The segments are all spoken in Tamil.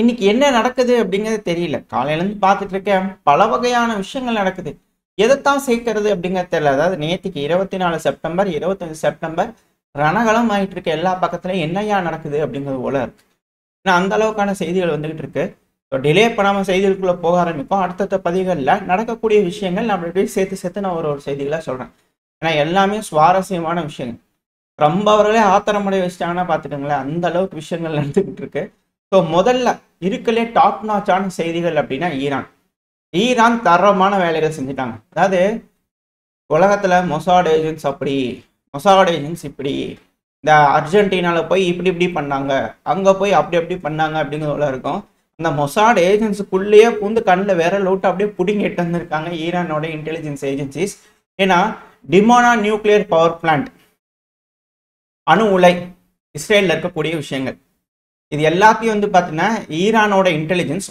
இன்னைக்கு என்ன நடக்குது அப்படிங்கிறது தெரியல. காலையிலேருந்து பார்த்துட்டு இருக்கேன். பல வகையான விஷயங்கள் நடக்குது. எதைத்தான் சேர்க்கிறது அப்படிங்கிறது தெரியல. அதாவது நேத்திக்கு 24 செப்டம்பர், 25 செப்டம்பர் ரணகளம் ஆயிட்டு இருக்க எல்லா பக்கத்துலயும் என்னையா நடக்குது அப்படிங்கிறது போல இருக்கு. ஏன்னா அந்த அளவுக்கான செய்திகள் வந்துகிட்டு இருக்கு. டிலே பண்ணாம செய்திகளுக்குள்ள போக ஆரம்பிப்போம். அடுத்தடுத்த பதிவுகளில் நடக்கக்கூடிய விஷயங்கள் நம்ம அப்படியே சேர்த்து நான் ஒரு செய்திகளை சொல்றேன். ஏன்னா எல்லாமே சுவாரஸ்யமான விஷயங்கள். ரொம்ப அவர்களே ஆத்திரமடைய வச்சிட்டாங்கன்னா பார்த்துக்கோங்களேன், அந்த அளவுக்கு விஷயங்கள் நடந்துகிட்டு இருக்கு. ஸோ முதல்ல இருக்கலே டாப் நாச்சான செய்திகள் அப்படின்னா ஈரான் தரமான வேலைகள் செஞ்சுட்டாங்க. அதாவது உலகத்துல மொசாட் ஏஜென்ட்ஸ் அப்படி, மொசாட் ஏஜென்ட்ஸ் இப்படி, இந்த அர்ஜென்டினால போய் இப்படி பண்ணாங்க, அங்க போய் அப்படி பண்ணாங்க அப்படிங்கிறதுல இருக்கும். அந்த மொசாட் ஏஜென்ட்ஸுக்குள்ளேயே பூந்து கண்ணில் விரல் விட்டு அப்படியே பிடிங்கிட்டு வந்திருக்காங்க ஈரானோட இன்டெலிஜென்ஸ் ஏஜென்சிஸ். ஏன்னா டிமோனா நியூக்ளியர் பவர் பிளான்ட், அணு உலை, இஸ்ரேலில் இருக்கக்கூடிய விஷயங்கள் இது எல்லாத்தையும் வந்து பார்த்தீங்கன்னா ஈரானோட இன்டெலிஜென்ஸ்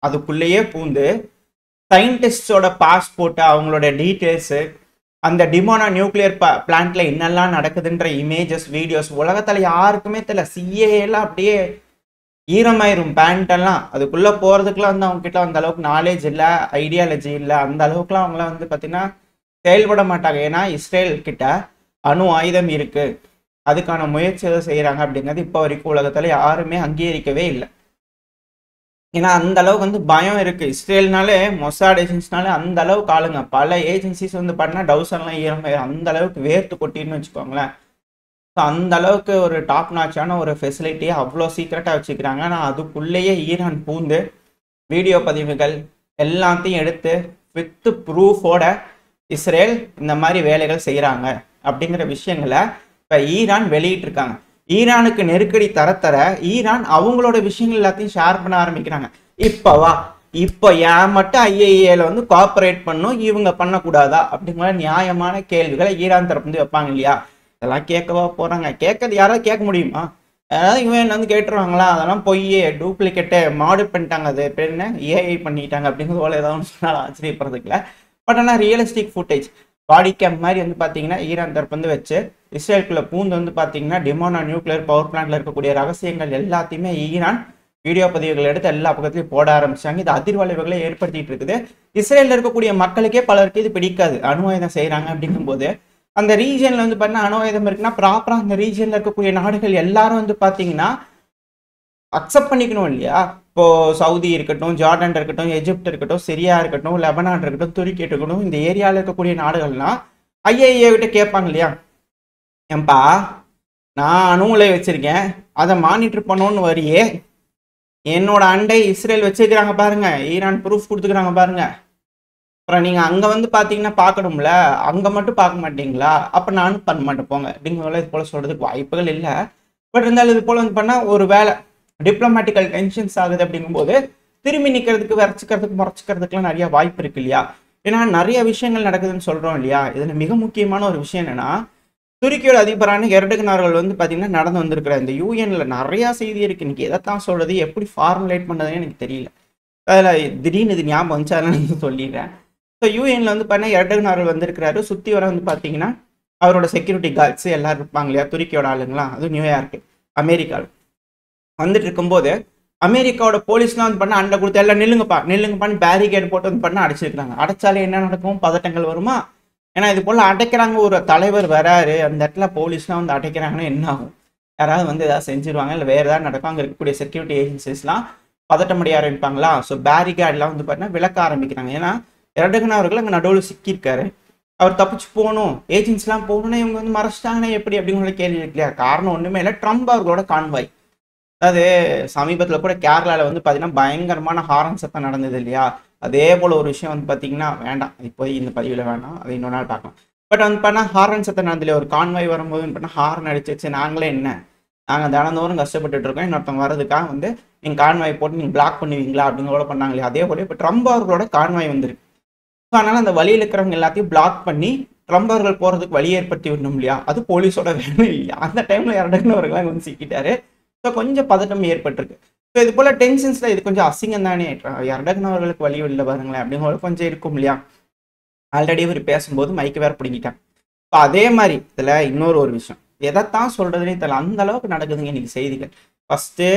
அதுக்குள்ளேயே பூந்து சயின்டிஸ்டோட பாஸ்போர்ட், அவங்களோட டீட்டெயில்ஸு, அந்த டிமோனா நியூக்ளியர் பிளான்ட்ல என்னெல்லாம் நடக்குதுன்ற இமேஜஸ், வீடியோஸ் உலகத்தில் யாருக்குமே தெரியல. சிஏலாம் அப்படியே ஈரமாயிரும் பேண்ட் எல்லாம். அதுக்குள்ளே போகிறதுக்குலாம் வந்து அவங்க கிட்ட அந்த அளவுக்கு நாலேஜ் இல்லை, ஐடியாலஜி இல்லை. அந்த அளவுக்குலாம் அவங்களாம் வந்து பார்த்தீங்கன்னா செயல்பட மாட்டாங்க. ஏன்னா இஸ்ரேல் கிட்ட அணு ஆயுதம் இருக்கு, அதுக்கான முயற்சியை செய்கிறாங்க அப்படிங்கிறது இப்போ வரைக்கும் உலகத்தில் யாருமே அங்கீகரிக்கவே இல்லை. ஏன்னா அந்த அளவுக்கு வந்து பயம் இருக்கு. இஸ்ரேல்னாலே மொசாட் ஏஜென்சினாலே அந்த அளவுக்கு ஆளுங்க. பல ஏஜென்சிஸ் வந்து பண்ணால் டவுசர்லாம் ஈரமாயிரும், அந்த அளவுக்கு வேர்த்து கொட்டின்னு வச்சுக்கோங்களேன். ஸோ அந்த அளவுக்கு ஒரு டாப் நாச்சான ஒரு ஃபெசிலிட்டியை அவ்வளோ சீக்கிரட்டாக வச்சுக்கிறாங்க. ஆனால் அதுக்குள்ளேயே ஈரான் பூந்து வீடியோ பதிவுகள் எல்லாத்தையும் எடுத்து வித் ப்ரூஃபோட இஸ்ரேல் இந்த மாதிரி வேலைகள் செய்கிறாங்க அப்படிங்கிற விஷயங்களை இப்போ ஈரான் வெளியிட்டிருக்காங்க. ஈரானுக்கு நெருக்கடி தர ஈரான் அவங்களோட விஷயங்கள் எல்லாத்தையும் ஷேர் பண்ண ஆரம்பிக்கிறாங்க. இப்போ ஏன் மட்டும் ஐஏஏல வந்து கோஆபரேட் பண்ணும், இவங்க பண்ணக்கூடாதா அப்படிங்கிற நியாயமான கேள்விகளை ஈரான் தரப்பு வந்து வைப்பாங்க இல்லையா? இதெல்லாம் கேட்கவா போறாங்க? கேட்கறது யாராவது கேட்க முடியுமா? அதாவது இவன் வந்து கேட்டுருவாங்களா? அதெல்லாம் பொய், டூப்ளிகேட்டு, மாடு பண்ணிட்டாங்க, அது பேர் என்ன, ஏஐ பண்ணிட்டாங்க அப்படிங்கிறது போல ஏதாவது சொன்னாலும் ஆச்சரியப்படுறதுக்குல. பட் ஆனால் ரியலிஸ்டிக் ஃபுட்டேஜ் பாடி கேம் மாதிரி வந்து பார்த்தீங்கன்னா ஈரான் தரப்பு வந்து வச்சு இஸ்ரேலுக்குள்ள பூந்து வந்து பார்த்தீங்கன்னா டிமோனா நியூக்ளியர் பவர் பிளான்ட்ல இருக்கக்கூடிய ரகசியங்கள் எல்லாத்தையுமே ஈரான் வீடியோ பதிவுகள் எடுத்து எல்லா பக்கத்துலையும் போட ஆரம்பிச்சாங்க. இது அதிர்வலைவுகளை ஏற்படுத்திட்டு இருக்குது. இஸ்ரேலில் இருக்கக்கூடிய மக்களுக்கே பலருக்கு இது பிடிக்காது. அணு ஆயுதம் செய்கிறாங்க அப்படிங்கும்போது அந்த ரீஜியனில் வந்து பார்த்தீங்கன்னா அணு ஆயுதம் இருக்குன்னா ப்ராப்பராக அந்த ரீஜியனில் இருக்கக்கூடிய நாடுகள் எல்லாரும் வந்து பார்த்தீங்கன்னா அக்செப்ட் பண்ணிக்கணும் இல்லையா? இப்போ சவுதி இருக்கட்டும், ஜார்டன் இருக்கட்டும், எஜிப்ட் இருக்கட்டும், சிரியா இருக்கட்டும், லெபனான் இருக்கட்டும், துருக்கி இருக்கட்டும், இந்த ஏரியாவில் இருக்கக்கூடிய நாடுகள்லாம் ஐஏஏ விட்டு கேட்பாங்க இல்லையா? ஏன்பா நான் அணு உலை வச்சிருக்கேன், அதை மானிட்டர் பண்ணோன்னு வரியே, என்னோட அண்டை இஸ்ரேல் வச்சிருக்கிறாங்க பாருங்க, ஈரான் ப்ரூஃப் கொடுத்துக்கிறாங்க பாருங்க, அப்புறம் நீங்கள் அங்கே வந்து பார்த்தீங்கன்னா பார்க்கணும்ல, அங்கே மட்டும் பார்க்க மாட்டீங்களா? அப்போ நானும் பண்ண மாட்டேன் போங்க அப்படிங்கிறத இது போல் சொல்கிறதுக்கு வாய்ப்புகள் இல்லை. பட் இருந்தாலும் இது போல் வந்து பண்ணால் ஒரு வேலை டிப்ளமேட்டிக்கல் டென்ஷன்ஸ் ஆகுது அப்படிங்கும்போது திரும்பி நிற்கிறதுக்கு, வரைச்சிக்கிறதுக்கு, முறைச்சிக்கிறதுக்குலாம் நிறைய வாய்ப்பு இருக்கு இல்லையா? ஏன்னா நிறைய விஷயங்கள் நடக்குதுன்னு சொல்கிறோம் இல்லையா? இதில் மிக முக்கியமான ஒரு விஷயம் என்னென்னா, துருக்கியோட அதிபரான எர்டகன் அவர்கள் வந்து பார்த்தீங்கன்னா நடந்து வந்திருக்கிற இந்த யூஎன்ல நிறையா செய்தி இருக்குது. இன்னைக்கு எதைத்தான் சொல்கிறது, எப்படி ஃபார்முலேட் பண்ணுறதுன்னு எனக்கு தெரியல. அதில் திடீர்னு இது ஞாபகம் வந்துச்சு, அதனால் நான் சொல்லிடுறேன். ஸோ யூஎன்ல வந்து பார்த்தீங்கன்னா எர்டகன் அவர்கள் வந்திருக்கிறாரு. சுற்றி வர வந்து பார்த்தீங்கன்னா அவரோட செக்யூரிட்டி கார்ட்ஸ் எல்லாரும் இருப்பாங்க இல்லையா, துருக்கியோட ஆளுங்களா, அதுவும் நியூயார்க்கு அமெரிக்காவில் வந்துட்டு இருக்கும்போது அமெரிக்காவோட போலீஸ்லாம் வந்து பண்ண அண்டை கொடுத்து எல்லாம் நில்லுங்கப்பான்னு பேரிகேட் போட்டு வந்து பண்ண அடைச்சிருக்காங்க. அடைச்சாலே என்ன நடக்கும்? பதட்டங்கள் வருமா? ஏன்னா இது போல் அடைக்கிறாங்க, ஒரு தலைவர் வராரு, அந்த இடத்துல போலீஸ்லாம் வந்து அடைக்கிறாங்கன்னா என்ன ஆகும்? யாராவது வந்து ஏதாவது செஞ்சிருவாங்க, இல்லை வேறு ஏதாவது நடக்கும். அங்கே இருக்கக்கூடிய செக்யூரிட்டி ஏஜென்சிஸ்லாம் பதட்டமடைய ஆரம்பிப்பாங்களா? ஸோ பேரிகேட்லாம் வந்து பார்த்தீங்கன்னா விளக்க ஆரம்பிக்கிறாங்க. ஏன்னா எர்டகன் அவர்கள் அங்கே நடுவில் சிக்கியிருக்காரு, அவர் தப்பிச்சு போகணும், ஏஜென்சிலாம் போகணும்னா இவங்க வந்து மறைச்சிட்டாங்கன்னா எப்படி அப்படிங்கிற கேள்வி இருக்கு இல்லையா? காரணம் ஒன்றுமே இல்லை, ட்ரம்ப் அவர்களோட கான்வாய். அதாவது சமீபத்தில் கூட கேரளாவில் வந்து பார்த்தீங்கன்னா பயங்கரமான ஹாரன் சத்தம் நடந்தது இல்லையா? அதே போல் ஒரு விஷயம் வந்து பார்த்தீங்கன்னா வேண்டாம், இப்போ இந்த பதிவில் வேண்டாம், அதை இன்னொரு நாள் பார்க்கலாம். பட் வந்து பண்ணால் ஹாரன் சத்தம் நடந்ததில்லையா? ஒரு கான்வாய் வரும்போது பண்ணால் ஹாரன் அடிச்சிச்சு. நாங்களே என்ன, நாங்கள் தினந்தோறும் கஷ்டப்பட்டுட்டு இருக்கோம், இன்னொருத்தவங்க வர்றதுக்காக வந்து நீங்கள் கான்வாய் போட்டு நீங்கள் பிளாக் பண்ணுவீங்களா அப்படின்னு கூட பண்ணாங்க இல்லையா? அதே போல இப்போ ட்ரம்ப் அவர்களோட கான்வாய் வந்துருக்கு. ஸோ அதனால் அந்த வழியில் இருக்கிறவங்க எல்லாத்தையும் பிளாக் பண்ணி ட்ரம்ப் அவர்கள் போகிறதுக்கு வழி ஏற்படுத்தி விடணும் இல்லையா? அது போலீஸோட வேலை இல்லையா? அந்த டைமில் எர்டகன் அவர்களாக வந்து சிக்கிட்டாரு. ஸோ கொஞ்சம் பதட்டம் ஏற்பட்டிருக்கு. ஸோ இது போல் டென்ஷன்ஸில் இது கொஞ்சம் அசிங்கம் தானே. எர்டகன் அவர்களுக்கு வழி இல்லை பாருங்களேன் அப்படிங்கிற கொஞ்சம் இருக்கும் இல்லையா? ஆல்ரெடி இவர் பேசும்போது மைக்கு வேறு பிடிங்கிட்டாங்க. இப்போ அதே மாதிரி இதில் இன்னொரு விஷயம், எதைத்தான் சொல்கிறதுனே தெரியல, அந்த அளவுக்கு நடக்குதுங்க இன்னைக்கு செய்திகள். ஃபஸ்ட்டு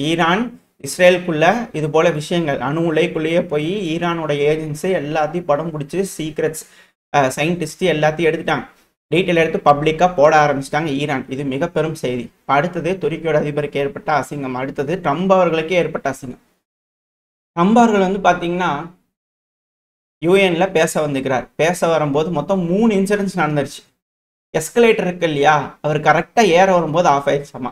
ஈரான் இஸ்ரேலுக்குள்ள இது போல விஷயங்கள் அணு உலைக்குள்ளேயே போய் ஈரானோட ஏஜென்சி எல்லாத்தையும் படம் பிடிச்சி சீக்ரெட்ஸ் சயின்டிஸ்ட் எல்லாத்தையும் எடுத்துட்டாங்க. டீட்டெயில் எடுத்து பப்ளிக்காக போட ஆரம்பிச்சிட்டாங்க ஈரான். இது மிக பெரும் செய்தி. அடுத்தது துருக்கியோட அதிபருக்கு ஏற்பட்ட அசிங்கம். அடுத்தது ட்ரம்ப் அவர்களுக்கே ஏற்பட்ட அசிங்கம். ட்ரம்ப் அவர்கள் வந்து பார்த்தீங்கன்னா யூஎன்ல பேச வந்துக்கிறார். பேச வரும்போது மொத்தம் 3 இன்சிடென்ட்ஸ் நடந்துருச்சு. எஸ்கலேட்டர் இருக்கு இல்லையா, அவர் கரெக்டாக ஏற வரும்போது ஆஃப் ஆயிடுச்சாமா.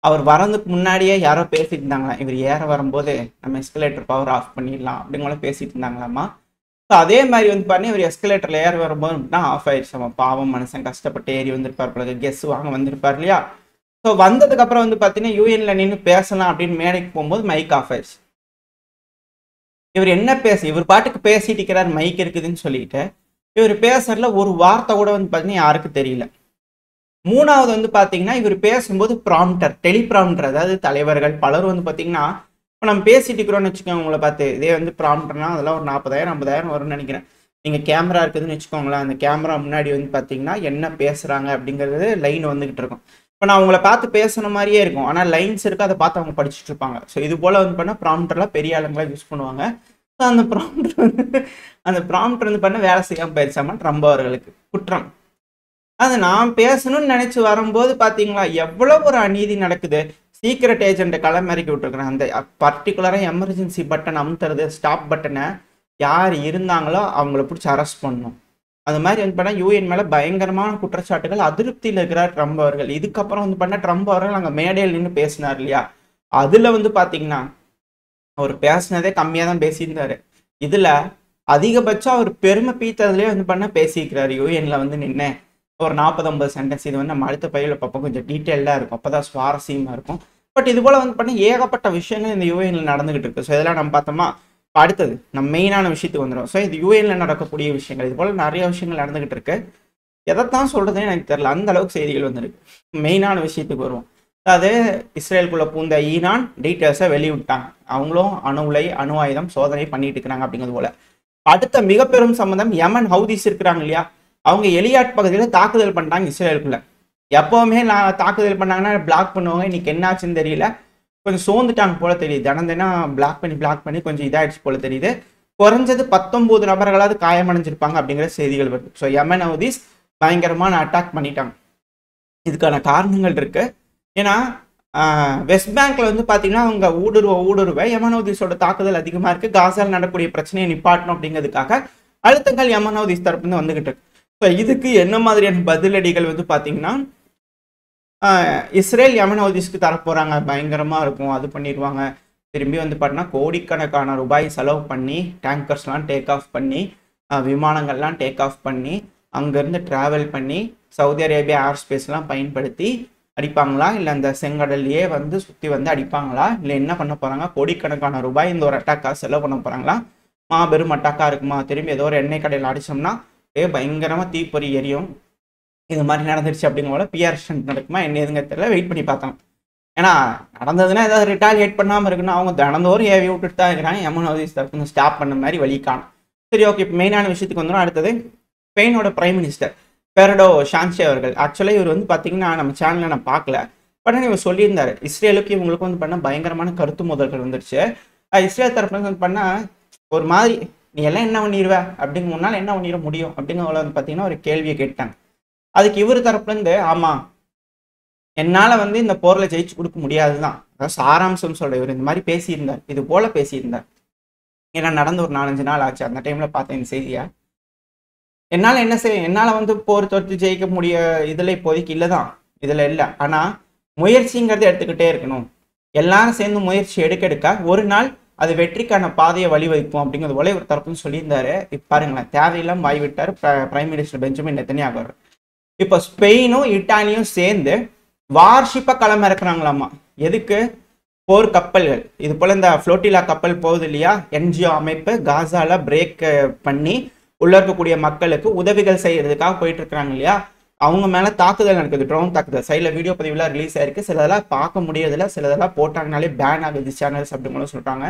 அவர் வரதுக்கு முன்னாடியே யாரோ பேசிட்டு இருந்தாங்களாம், இவர் ஏற வரும்போது நம்ம எஸ்கலேட்டர் பவர் ஆஃப் பண்ணிடலாம் அப்படிங்கிற பேசிட்டு இருந்தாங்களாமா. ஸோ அதே மாதிரி வந்து பாருங்க, இவர் எஸ்கலேட்டரில் ஏற வரும்போது ஆஃப் ஆயிடுச்சாமா. பாவம் மனுஷன் கஷ்டப்பட்டு ஏறி வந்திருப்பார், பிறகு கெஸ் வாங்க வந்திருப்பார் இல்லையா. ஸோ வந்ததுக்கப்புறம் வந்து பார்த்தீங்கன்னா யூஎன்ல நின்று பேசலாம் அப்படின்னு மேடைக்கு போகும்போது மைக் ஆஃப் ஆயிடுச்சு. இவர் என்ன இவர் பாட்டுக்கு பேசிட்டு இருக்கிறார், மைக் இருக்குதுன்னு சொல்லிட்டு. இவர் பேசுறதுல ஒரு வார்த்தை கூட வந்து பார்த்தீங்கன்னா யாருக்கும் தெரியல. மூணாவது வந்து பார்த்தீங்கன்னா இவர் பேசும்போது ப்ராம்ப்டர், டெலிப்ராம்ப்டர், அதாவது தலைவர்கள் பலர் வந்து பார்த்தீங்கன்னா இப்போ நம்ம பேசிட்டு இருக்கிறோம்னு வச்சுக்கோங்க, உங்களை பார்த்து இதே வந்து ப்ராம்ப்டர்னா அதெல்லாம் ஒரு 40,000 50,000 வரும்னு நினைக்கிறேன். நீங்கள் கேமரா இருக்குதுன்னு வச்சுக்கோங்களேன், அந்த கேமரா முன்னாடி வந்து பார்த்தீங்கன்னா என்ன பேசுகிறாங்க அப்படிங்கிறது லைன் வந்துகிட்டு இருக்கும். இப்போ நான் உங்களை பார்த்து பேசுன மாதிரியே இருக்கும், ஆனால் லைன்ஸ் இருக்குது, அதை பார்த்து அவங்க படிச்சுட்டு இருப்பாங்க. ஸோ இது போல் வந்து பண்ணால் ப்ராம்ப்டர்லாம் பெரிய ஆளுங்களாம் யூஸ் பண்ணுவாங்க. ஸோ அந்த ப்ராம்ப்டர் வந்து பண்ண வேலை செய்யாமல் போயிடுச்சாமா ட்ரம்ப் அவர்களுக்கு குற்றம். அது நான் பேசணும்னு நினைச்சு வரும்போது பாத்தீங்களா எவ்வளவு ஒரு அநீதி நடக்குது. சீக்ரெட் ஏஜென்ட்டை களமிறக்கி விட்டுருக்குறேன். அந்த பர்டிகுலராக எமர்ஜென்சி பட்டன் அமுத்துறது, ஸ்டாப் பட்டனை யார் இருந்தாங்களோ அவங்கள பிடிச்சி அரெஸ்ட் பண்ணணும். அது மாதிரி வந்து பண்ணால் யூஎன் மேலே பயங்கரமான குற்றச்சாட்டுகள், அதிருப்தியில் இருக்கிறார் ட்ரம்ப் அவர்கள். இதுக்கப்புறம் வந்து பண்ணால் ட்ரம்ப் அவர்கள் அங்கே மேடையில் நின்று பேசினார் இல்லையா, அதில் வந்து பார்த்தீங்கன்னா அவர் பேசினதே கம்மியாக தான் பேசியிருந்தாரு. இதில் அதிகபட்சம் அவர் பெருமை பீத்ததுலேயே வந்து பண்ண பேசியிருக்கிறார். யூஎன்ல வந்து நின்று ஒரு 40-50 சென்டென்ஸ். இது வந்து நம்ம அடுத்த பயில பார்ப்போம், கொஞ்சம் டீட்டெயில்டாக இருக்கும், அப்போ தான் சுவாரஸ்யமாக இருக்கும். பட் இது போல் வந்து பண்ணி ஏகப்பட்ட விஷயங்கள் இந்த யூஎன்ல நடந்துகிட்டு இருக்கு. ஸோ இதெல்லாம் நம்ம பார்த்தோமா, அடுத்தது நம்ம மெயினான விஷயத்துக்கு வந்துடும். ஸோ இது யூஎன்ல நடக்கக்கூடிய விஷயங்கள், இது போல் நிறைய விஷயங்கள் நடந்துகிட்டு இருக்கு. எதைத்தான் சொல்றதுன்னு எனக்கு தெரியல, அந்த அளவுக்கு செய்திகள் வந்துருக்கு. மெயினான விஷயத்துக்கு வருவோம். அதாவது இஸ்ரேலுக்குள்ள பூந்த ஈரான் டீட்டெயில்ஸை வெளியிட்டாங்க. அவங்களும் அணு உலை அணு ஆயுதம் சோதனை பண்ணிட்டு இருக்கிறாங்க அப்படிங்கிறது போல. அடுத்த மிக பெரும் சம்பந்தம் யமன் ஹவுதிஸ் இருக்கிறாங்க இல்லையா, அவங்க எலியாட் பகுதியில் தாக்குதல் பண்ணிட்டாங்க இஸ்ரேலுக்குள்ள. எப்பவுமே நான் தாக்குதல் பண்ணாங்கன்னா பிளாக் பண்ணுவாங்க, இன்னைக்கு என்ன ஆச்சுன்னு தெரியல, கொஞ்சம் சோர்ந்துட்டாங்க போல தெரியுது. தினம் பிளாக் பண்ணி கொஞ்சம் இதாகிடுச்சு போல தெரியுது. குறைஞ்சது 19 நபர்களாவது காயமடைஞ்சிருப்பாங்க அப்படிங்கிற செய்திகள் வருது. ஸோ யமன் ஹவுதிஸ் பயங்கரமான அட்டாக் பண்ணிட்டாங்க. இதுக்கான காரணங்கள் இருக்கு. ஏன்னா வெஸ்ட் பேங்க்ல வந்து பார்த்தீங்கன்னா அவங்க ஊடுருவ யமன் ஹவுதிஸோட தாக்குதல் அதிகமாக இருக்கு. காசால் நடக்கக்கூடிய பிரச்சனையை நிப்பாட்டணும் அப்படிங்கிறதுக்காக அழுத்தங்கள் யமன் ஹவுதிஸ் தரப்புன்னு வந்துகிட்டு இருக்கு. ஸோ இதுக்கு என்ன மாதிரியான பதிலடிகள் வந்து பார்த்தீங்கன்னா இஸ்ரேல் யமன் ஹவுதிஸ்க்கு தரப்போறாங்க, பயங்கரமாக இருக்கும், அது பண்ணிடுவாங்க. திரும்பி வந்து பார்த்தீங்கன்னா கோடிக்கணக்கான ரூபாய் செலவு பண்ணி டேங்கர்ஸ்லாம் டேக் ஆஃப் பண்ணி விமானங்கள்லாம் டேக் ஆஃப் பண்ணி அங்கேருந்து ட்ராவல் பண்ணி சவுதி அரேபியா ஏர் ஸ்பேஸ்லாம் பயன்படுத்தி அடிப்பாங்களா, இல்லை அந்த செங்கடல்லையே வந்து சுற்றி வந்து அடிப்பாங்களா, இல்லை என்ன பண்ண போகிறாங்க, கோடிக்கணக்கான ரூபாய் இந்த ஒரு அட்டாக்காக செலவு பண்ண போகிறாங்களா, மாபெரும் அட்டாக்காக இருக்குமா, திரும்பி ஏதோ ஒரு எண்ணெய் கடையில் அடித்தோம்னா பயங்கரமாக தீப்பொறி எரியும், இது மாதிரி நடந்துருச்சு அப்படிங்கிற பிஆர் ஸ்டண்ட் நடக்குமா என்ன எதுங்க தெரியல, வெயிட் பண்ணி பார்த்தோம். ஏன்னா நடந்ததுன்னா ஏதாவது ரிட்டாலியேட் பண்ணாமல் இருக்குன்னா அவங்க தினந்தோறும் ஏவி விட்டுட்டு தான் இருக்கிறாங்க. யமன் ஹவுதிஸ் தரப்பு ஸ்டாப் பண்ண மாதிரி வழி காணும். சரி, ஓகே, இப்போ மெயினான விஷயத்துக்கு வந்துடும். அடுத்தது ஸ்பெயினோட பிரைம் மினிஸ்டர் பெர்டோ சான்சே அவர்கள். ஆக்சுவலாக இவர் வந்து பார்த்தீங்கன்னா நம்ம சேனலில் நான் பார்க்கல, பட் இவர் சொல்லியிருந்தாரு இஸ்ரேலுக்கு இவங்களுக்கு வந்து பண்ணால் பயங்கரமான கருத்து மோதல்கள் வந்துருச்சு. இஸ்ரேல் தரப்புல வந்து பண்ணால் ஒரு மாதிரி நீ எல்லாம் என்ன பண்ணிடுவ அப்படிங்க, முன்னால் என்ன பண்ணிட முடியும் அப்படிங்கிறவங்கள வந்து பார்த்தீங்கன்னா ஒரு கேள்வியை கேட்டாங்க. அதுக்கு இவர் தரப்புலேருந்து ஆமாம் என்னால் வந்து இந்த போரில் ஜெயிச்சு கொடுக்க முடியாது தான், அதாவது சாராம்சம் சொல்ல இவர் இந்த மாதிரி பேசியிருந்தார், இது போல பேசியிருந்தார். ஏன்னா நடந்து ஒரு 4-5 நாள் ஆச்சு, அந்த டைமில் பார்த்தேன் இந்த செய்தியை. என்னால் என்ன செய்ய, என்னால் வந்து போர் தொடுத்து ஜெயிக்க முடிய இதில் இப்போதைக்கு இல்லை தான், இதில் இல்லை. ஆனால் முயற்சிங்கிறது எடுத்துக்கிட்டே இருக்கணும், எல்லாரும் சேர்ந்து முயற்சி எடுக்க ஒரு நாள் அது வெற்றிக்கான பாதையை வழிவகுக்கும் அப்படிங்கிறது போல இவர் தரப்புன்னு சொல்லியிருந்தாரு. இப்போ பாருங்களேன், தேவையில்லாமல் வாய் விட்டார் பிரைம் மினிஸ்டர் பெஞ்சமின் நெத்தன்யாகு. இப்போ ஸ்பெயினும் இட்டாலியும் சேர்ந்து வார்ஷிப்பா களம் இறக்குறாங்களாமா. எதுக்கு? போர் கப்பல்கள், இது போல இந்த ஃப்ளோட்டிலா கப்பல் போகுது இல்லையா, என்ஜிஓ அமைப்பு காசால பிரேக் பண்ணி உள்ள இருக்கக்கூடிய மக்களுக்கு உதவிகள் செய்யறதுக்காக போயிட்டு இருக்கிறாங்க இல்லையா, அவங்க மேல தாக்குதல் நடக்குது, ட்ரோன் தாக்குதல். சைடில் வீடியோ பதிவுலாம் ரிலீஸ் ஆயிருக்கு, சிலதெல்லாம் பார்க்க முடியறதில்ல, சிலதெல்லாம் போட்டாங்கனாலே பேன் ஆகுது சேனல்ஸ் அப்படிங்களும் சொல்றாங்க.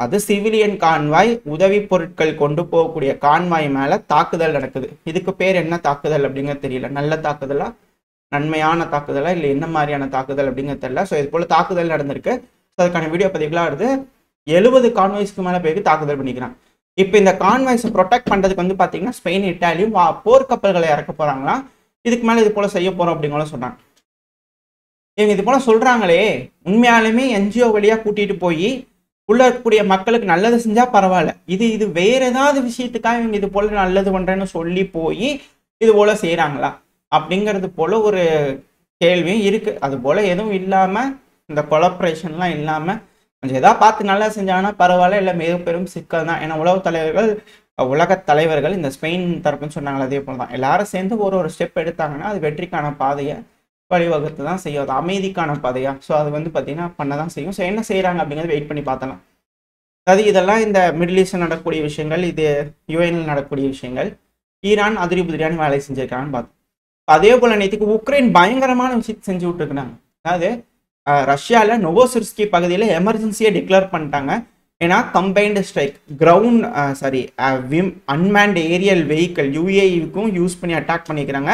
அது சிவிலியன் கான்வாய், உதவி பொருட்கள் கொண்டு போகக்கூடிய கான்வாய் மேல தாக்குதல் நடக்குது. இதுக்கு பேர் என்ன தாக்குதல் அப்படிங்கிறது தெரியல, நல்ல தாக்குதலா நன்மையான தாக்குதலா இல்லை என்ன மாதிரியான தாக்குதல் அப்படிங்கிறது தெரியல. ஸோ இது போல தாக்குதல் நடந்திருக்கு. அதுக்கான வீடியோ பதிவுகளாக வருது. 70 கான்வாய்ஸ்க்கு மேலே போய்க்கு தாக்குதல் பண்ணிக்கிறாங்க. இப்போ இந்த கான்வாய்ஸை ப்ரொடெக்ட் பண்ணுறதுக்கு வந்து பார்த்தீங்கன்னா ஸ்பெயின் இட்டாலியும் போர்க்கப்பல்களை இறக்க போகிறாங்களாம். இதுக்கு மேலே இது போல் செய்ய போகிறோம் அப்படிங்கிற சொல்கிறாங்க. இவங்க இது போல் சொல்கிறாங்களே, உண்மையாலுமே என்ஜிஓ வழியாக கூட்டிகிட்டு போய் உள்ள இருக்கக்கூடிய மக்களுக்கு நல்லது செஞ்சால் பரவாயில்ல. இது வேற ஏதாவது விஷயத்துக்காக இவங்க இது போல் நல்லது பண்ணுறேன்னு சொல்லி போய் இது போல் செய்கிறாங்களா அப்படிங்கிறது போல் ஒரு கேள்வியும் இருக்குது. அது போல் எதுவும் இல்லாமல், இந்த கொலாபரேஷன்லாம் இல்லாமல் கொஞ்சம் எதாவது பார்த்து நல்லா செஞ்சாங்கன்னா பரவாயில்ல, இல்லை மிக பெரும் சிக்கல் தான். ஏன்னா உலகத் தலைவர்கள் இந்த ஸ்பெயின் தரப்புன்னு சொன்னாங்களே, அதே போல் தான் எல்லாரும் சேர்ந்து ஒரு ஸ்டெப் எடுத்தாங்கன்னா அது வெற்றிக்கான பாதையை வழிவகுத்து தான் செய்யும். அது அமைதிக்கான பாதையா. ஸோ அது வந்து பார்த்தீங்கன்னா பண்ண தான் செய்யும். ஸோ என்ன செய்கிறாங்க அப்படிங்கிறது வெயிட் பண்ணி பார்த்தலாம். அதாவது இதெல்லாம் இந்த மிடில் ஈஸ்டில் நடக்கக்கூடிய விஷயங்கள், இது யுஎனில் நடக்கக்கூடிய விஷயங்கள். ஈரான் அதிரி புதிரியான வேலை செஞ்சுருக்காங்கன்னு பார்த்தோம். அதே போல் நேற்றுக்கு உக்ரைன் பயங்கரமான விஷயத்தை செஞ்சு விட்டுருக்குறாங்க. அதாவது ரஷ்யாவில் நோவோசிர்ஸ்கி பகுதியில் எமர்ஜென்சியை டிக்ளேர் பண்ணிட்டாங்க. ஏன்னா combined strike ground unmanned aerial vehicle யுஏஇக்கும் யூஸ் பண்ணி அட்டாக் பண்ணிக்கிறாங்க.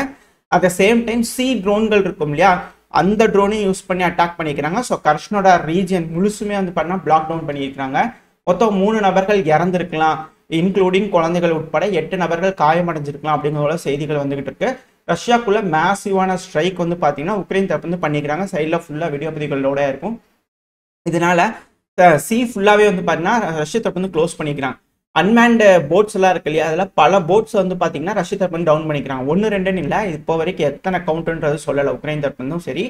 அட் த சேம் டைம் ட்ரோன்கள் இருக்கும் இல்லையா, அந்த ட்ரோனையும் யூஸ் பண்ணி அட்டாக் பண்ணிக்கிறாங்க. ஸோ கர்ஷ்னோட ரீஜன் முழுசுமே வந்து பார்த்தீங்கன்னா பிளாக் டவுன் பண்ணியிருக்கிறாங்க. மொத்தம் 3 நபர்கள் இறந்துருக்கலாம், இன்க்ளூடிங் குழந்தைகள் உட்பட 8 நபர்கள் காயமடைஞ்சிருக்கலாம் அப்படிங்கிற செய்திகள் வந்துகிட்டு இருக்கு. ரஷ்யாக்குள்ள மேசிவான ஸ்ட்ரைக் வந்து பார்த்தீங்கன்னா உக்ரைன் தரப்பு வந்து பண்ணிக்கிறாங்க. சைடில் ஃபுல்லாக வீடியோ பதிவுகளோட இருக்கும். இதனால ஃபுல்லாகவே வந்து பார்த்தீங்கன்னா ரஷ்யா தரப்பு வந்து க்ளோஸ் பண்ணிக்கிறாங்க. அன்மேண்ட் போட்ஸ் எல்லாம் இருக்கு இல்லையா, அதில் பல போட்ஸ் வந்து பார்த்தீங்கன்னா ரஷ்யா தரப்பு வந்து டவுன் பண்ணிக்கிறாங்க. 1 2ன்னு இல்லை, இப்போ வரைக்கும் எத்தனை கவுண்ட்ன்றது சொல்லலை. உக்ரைன் தரப்பு இருந்தும் சரி,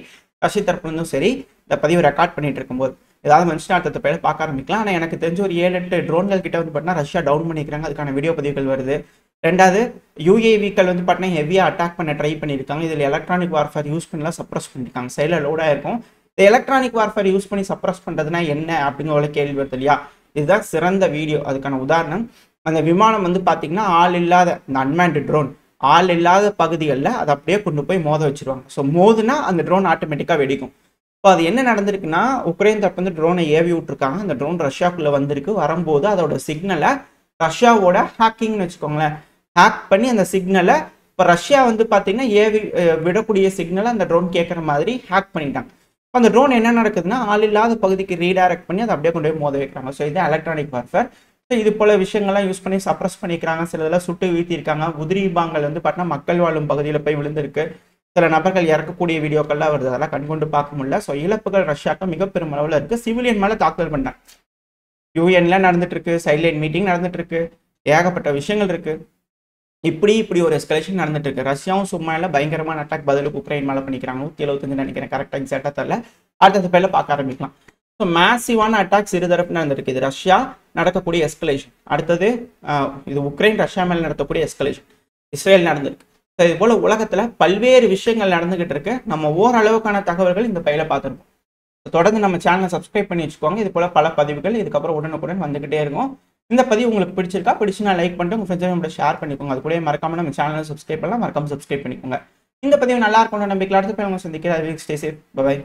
ரஷ்யா தரப்பு இருந்தும் சரி, இந்த பதிவு ரெக்கார்ட் பண்ணிட்டு இருக்கும்போது ஏதாவது மனுஷனார்த்தத்தை பேர் பார்க்க ஆரம்பிக்கலாம். ஆனால் எனக்கு தெரிஞ்ச ஒரு 7-8 ட்ரோன்கள் கிட்ட வந்து பார்த்தீங்கன்னா ரஷ்யா டவுன் பண்ணிக்கிறாங்க. அதுக்கான வீடியோ பதிவுகள் வருது. ரெண்டாவது யுஏவிக்கள் வந்து பார்த்தீங்கன்னா ஹெவியாக அட்டாக் பண்ண ட்ரை பண்ணியிருக்காங்க. இதில் எலக்ட்ரானிக் வார்ஃபேர் யூஸ் பண்ணலாம் சப்ரஸ் பண்ணியிருக்காங்க. சைடில் லோடாக இருக்கும். இந்த எலக்ட்ரானிக் வார்ஃபேர் யூஸ் பண்ணி சப்ரஸ் பண்ணுறதுனா என்ன அப்படிங்கிற கேள்வி வருது இல்லையா. இதுதான் சிறந்த வீடியோ. அதுக்கான உதாரணம், அந்த விமானம் வந்து பார்த்தீங்கன்னா ஆள் இல்லாத இந்த அன்மேண்ட் ட்ரோன் ஆள் இல்லாத பகுதிகளில் அதை அப்படியே கொண்டு போய் மோத வச்சிருவாங்க. ஸோ மோதுனா அந்த ட்ரோன் ஆட்டோமேட்டிக்காக வெடிக்கும். இப்போ அது என்ன நடந்திருக்குன்னா, உக்ரைன் தரப்பு வந்து ட்ரோனை ஏவி விட்டுருக்காங்க. அந்த ட்ரோன் ரஷ்யாக்குள்ளே வந்திருக்கு. வரும்போது அதோட சிக்னலை ரஷ்யாவோட ஹேக்கிங்னு வச்சுக்கோங்களேன், ஹேக் பண்ணி அந்த சிக்னலை இப்போ ரஷ்யா வந்து பார்த்தீங்கன்னா ஏவி விடக்கூடிய சிக்னலை அந்த ட்ரோன் கேட்குற மாதிரி ஹேக் பண்ணிட்டாங்க. இப்போ அந்த ட்ரோன் என்ன நடக்குதுன்னா ஆள் இல்லாத பகுதிக்கு ரீடைரக்ட் பண்ணி அதை அப்படியே கொண்டு போய் மோத வைக்கிறாங்க. ஸோ இது எலக்ட்ரானிக் வார்ஃபேர். ஸோ இது போல விஷயங்கள்லாம் யூஸ் பண்ணி சப்ரஸ் பண்ணிக்கிறாங்க. சில இதெல்லாம் சுட்டு வீழ்த்திருக்காங்க. உதிரி பாங்கள் வந்து பார்த்தீங்கன்னா மக்கள் வாழும் பகுதியில் போய் விழுந்திருக்கு. சில நபர்கள் இறக்கக்கூடிய வீடியோக்கள்லாம் வருது. அதெல்லாம் கண்கொண்டு பார்க்க முடியல. ஸோ இழப்புகள் ரஷ்யாவுக்கு மிக பெரும் அளவில் இருக்குது. சிவிலியன் மேலே தாக்குதல் பண்ணாங்க. யூஎன்ல நடந்துட்டு இருக்கு, சைட்லைன் மீட்டிங் நடந்துட்டு இருக்கு, ஏகப்பட்ட விஷயங்கள் இருக்கு. இப்படி ஒரு எஸ்கலேஷன் நடந்துட்டு இருக்கு. ரஷ்யாவும் சும்மா இல்லை, பயங்கரமான அட்டாக் பதிலுக்கு உக்ரைன் மேலே பண்ணிக்கிறாங்க. 175 நினைக்கிறேன், கரெக்டாக எக்ஸாக்டாக தெரியல. அடுத்த பேரில் பார்க்க ஆரம்பிக்கலாம். ஸோ மேசிவான அட்டாக்ஸ் இருதரப்பு நடந்திருக்கு. இது ரஷ்யா நடக்கக்கூடிய எஸ்கலேஷன். அடுத்தது இது உக்ரைன் ரஷ்யா மேலே நடத்தக்கூடிய எஸ்கலேஷன் இஸ்ரேல் நடந்திருக்கு. ஸோ இது போல உலகத்தில் பல்வேறு விஷயங்கள் நடந்துகிட்டு இருக்கு. நம்ம ஓரளவுக்கான தகவல்கள் இந்த பையில பார்த்துருக்கோம். தொடர்ந்து நம்ம சேனலை சப்ஸ்கிரைப் பண்ணி வச்சுக்கோங்க. இது போல பல பதிவுகள் இதுக்கப்புறம் உடனுக்குடன் வந்துகிட்டே இருக்கும். இந்த பதிவு உங்களுக்கு பிடிச்சிருந்தா லைக் பண்ணிட்டு உங்க ஃப்ரெண்ட்ஸ் ஷேர் பண்ணிக்கோங்க. அது கூட மறக்காம நம்ம சேனலை சப்ஸ்கிரைப் பண்ணலாம், மறக்காம சப்ஸ்கிரைப் பண்ணிக்கோங்க. இந்த பதிவு நல்லா இருக்கும் நம்பிக்கை. அடுத்த போய் உங்க சந்திக்கிறேன். Stay safe. பை.